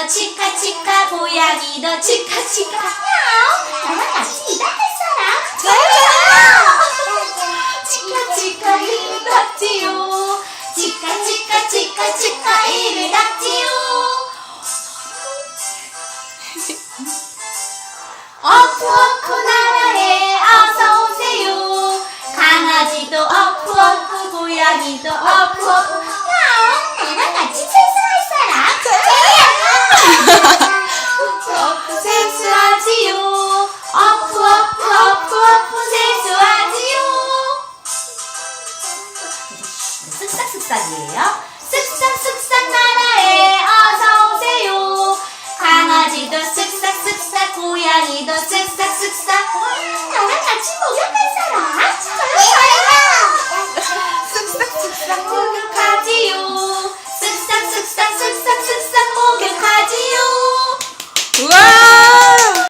치카치카 고양이도 치카치카 야옹. 나랑 같이 일할 사람? 저요! 치카치카 이를 닦지요. 치카치카 이를 닦지요. 어프 나라에 어서오세요. 강아지도 어프 고양이도 어프 야옹. 나랑 같이 세수할 사람? 저요! 세수하지요. 어프 세수하지요. 쓱싹쓱싹이에요. 쓱싹쓱싹 나라에 어서오세요. 강아지도 쓱싹쓱싹 고양이도 쓱싹쓱싹 나랑 같이 목욕할 사람? 쓱싹쓱싹